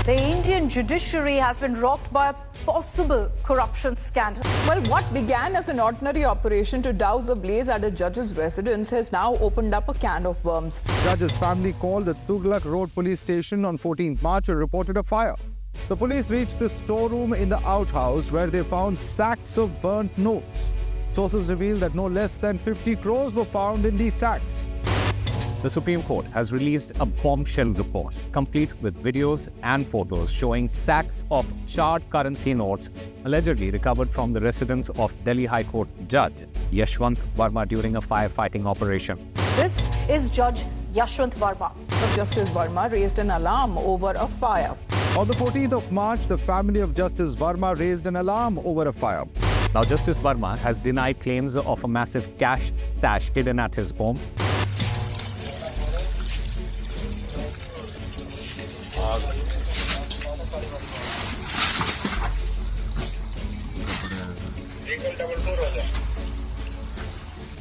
The Indian judiciary has been rocked by a possible corruption scandal. Well, what began as an ordinary operation to douse a blaze at a judge's residence has now opened up a can of worms. Judge's family called the Tughlaq Road police station on 14th March and reported a fire. The police reached the storeroom in the outhouse where they found sacks of burnt notes. Sources revealed that no less than 50 crores were found in these sacks. The Supreme Court has released a bombshell report, complete with videos and photos showing sacks of charred currency notes allegedly recovered from the residence of Delhi High Court Judge Yashwant Varma during a firefighting operation. This is Judge Yashwant Varma. Justice Varma raised an alarm over a fire. On the 14th of March, the family of Justice Varma raised an alarm over a fire. Now, Justice Varma has denied claims of a massive cash stash hidden at his home.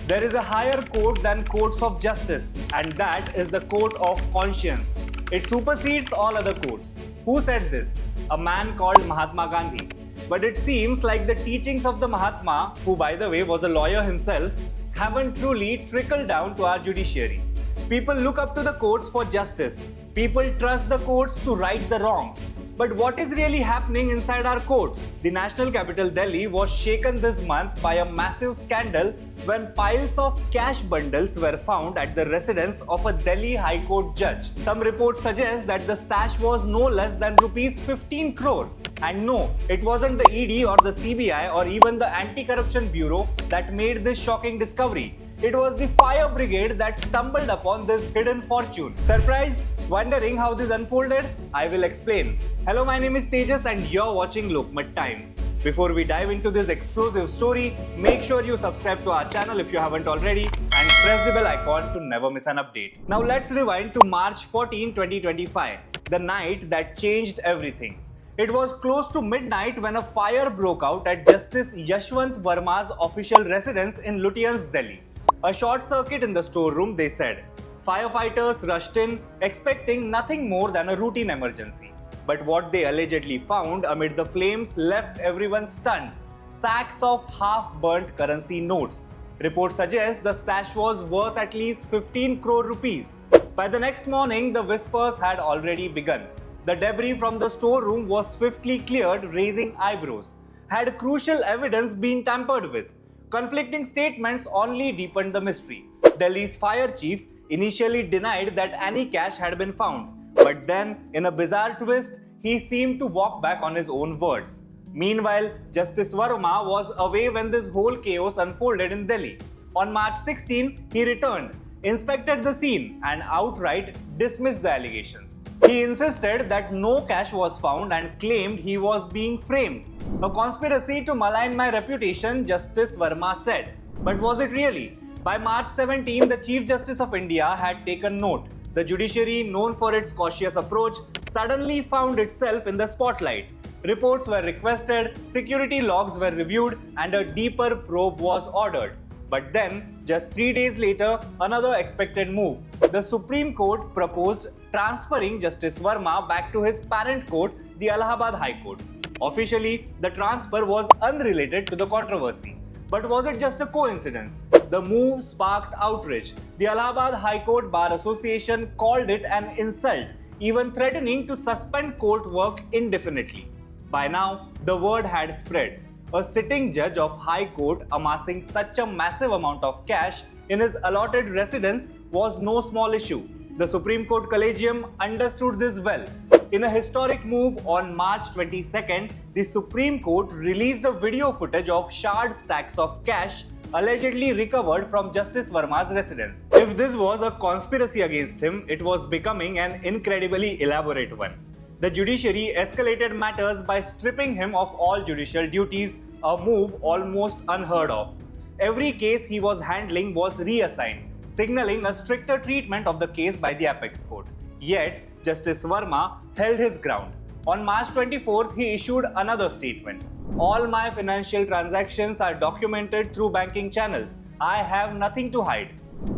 There is a higher court than courts of justice, and that is the court of conscience. It supersedes all other courts. Who said this? A man called Mahatma Gandhi. But it seems like the teachings of the Mahatma, who by the way was a lawyer himself, haven't truly trickled down to our judiciary. People look up to the courts for justice. People trust the courts to right the wrongs. But what is really happening inside our courts? The national capital Delhi was shaken this month by a massive scandal when piles of cash bundles were found at the residence of a Delhi High Court judge. Some reports suggest that the stash was no less than rupees 15 crore. And no, it wasn't the ED or the CBI or even the Anti-Corruption Bureau that made this shocking discovery. It was the fire brigade that stumbled upon this hidden fortune. Surprised? Wondering how this unfolded? I will explain. Hello, my name is Tejas and you're watching Lokmat Times. Before we dive into this explosive story, make sure you subscribe to our channel if you haven't already and press the bell icon to never miss an update. Now let's rewind to March 14, 2025, the night that changed everything. It was close to midnight when a fire broke out at Justice Yashwant Varma's official residence in Lutyens, Delhi. A short circuit in the storeroom, they said. Firefighters rushed in, expecting nothing more than a routine emergency. But what they allegedly found amid the flames left everyone stunned. Sacks of half-burnt currency notes. Reports suggest the stash was worth at least 15 crore rupees. By the next morning, the whispers had already begun. The debris from the storeroom was swiftly cleared, raising eyebrows. Had crucial evidence been tampered with? Conflicting statements only deepened the mystery. Delhi's fire chief initially denied that any cash had been found. But then, in a bizarre twist, he seemed to walk back on his own words. Meanwhile, Justice Varma was away when this whole chaos unfolded in Delhi. On March 16, he returned, inspected the scene, and outright dismissed the allegations. He insisted that no cash was found and claimed he was being framed. A conspiracy to malign my reputation, Justice Varma said. But was it really? By March 17, the Chief Justice of India had taken note. The judiciary, known for its cautious approach, suddenly found itself in the spotlight. Reports were requested, security logs were reviewed, and a deeper probe was ordered. But then, just 3 days later, another expected move. The Supreme Court proposed transferring Justice Varma back to his parent court, the Allahabad High Court. Officially, the transfer was unrelated to the controversy. But was it just a coincidence? The move sparked outrage. The Allahabad High Court Bar Association called it an insult, even threatening to suspend court work indefinitely. By now, the word had spread. A sitting judge of High Court amassing such a massive amount of cash in his allotted residence was no small issue. The Supreme Court Collegium understood this well. In a historic move on March 22nd, the Supreme Court released a video footage of shard stacks of cash allegedly recovered from Justice Varma's residence. If this was a conspiracy against him, it was becoming an incredibly elaborate one. The judiciary escalated matters by stripping him of all judicial duties, a move almost unheard of. Every case he was handling was reassigned, signaling a stricter treatment of the case by the apex court. Yet, Justice Varma held his ground. On March 24th, he issued another statement. All my financial transactions are documented through banking channels. I have nothing to hide.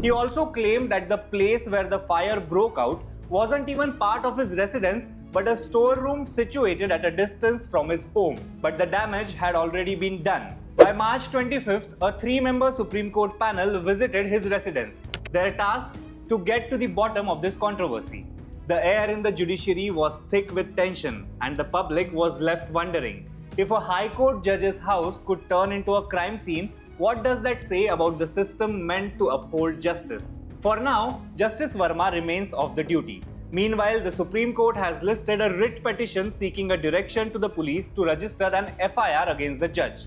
He also claimed that the place where the fire broke out wasn't even part of his residence but a storeroom situated at a distance from his home. But the damage had already been done. By March 25th, a 3-member Supreme Court panel visited his residence. Their task: to get to the bottom of this controversy. The air in the judiciary was thick with tension, and the public was left wondering, if a High Court judge's house could turn into a crime scene, what does that say about the system meant to uphold justice? For now, Justice Varma remains off the duty. Meanwhile, the Supreme Court has listed a writ petition seeking a direction to the police to register an FIR against the judge.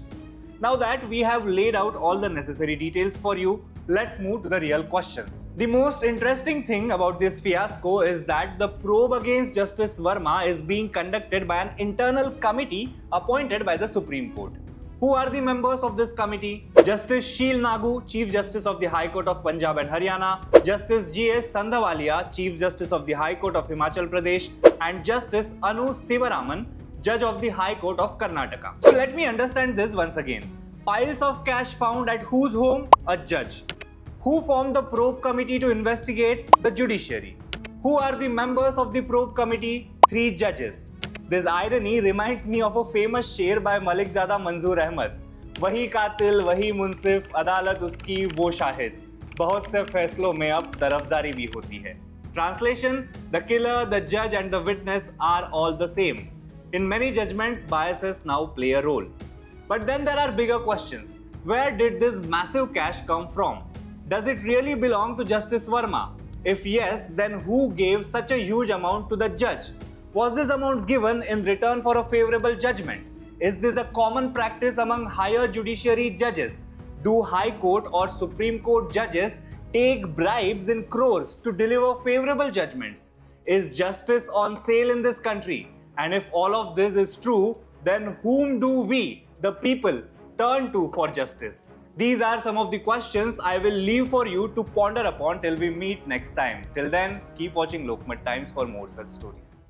Now that we have laid out all the necessary details for you, let's move to the real questions. The most interesting thing about this fiasco is that the probe against Justice Varma is being conducted by an internal committee appointed by the Supreme Court. Who are the members of this committee? Justice Sheel Nagu, Chief Justice of the High Court of Punjab and Haryana, Justice G.S. Sandhawalia, Chief Justice of the High Court of Himachal Pradesh, and Justice Anu Sivaraman, Judge of the High Court of Karnataka. So let me understand this once again. Piles of cash found at whose home? A judge. Who formed the probe committee to investigate? The judiciary. Who are the members of the probe committee? 3 judges. This irony reminds me of a famous शेर by Malikzada Manzoor Ahmad. वही कातिल, वही मुंसिफ, अदालत उसकी, वो शाहिद. बहुत से फैसलों में अब तरफदारी भी होती है. Translation: the killer, the judge and the witness are all the same. In many judgments, biases now play a role. But then there are bigger questions. Where did this massive cash come from? Does it really belong to Justice Varma? If yes, then who gave such a huge amount to the judge? Was this amount given in return for a favorable judgment? Is this a common practice among higher judiciary judges? Do High Court or Supreme Court judges take bribes in crores to deliver favorable judgments? Is justice on sale in this country? And if all of this is true, then whom do we, the people, turn to for justice? These are some of the questions I will leave for you to ponder upon till we meet next time. Till then, keep watching Lokmat Times for more such stories.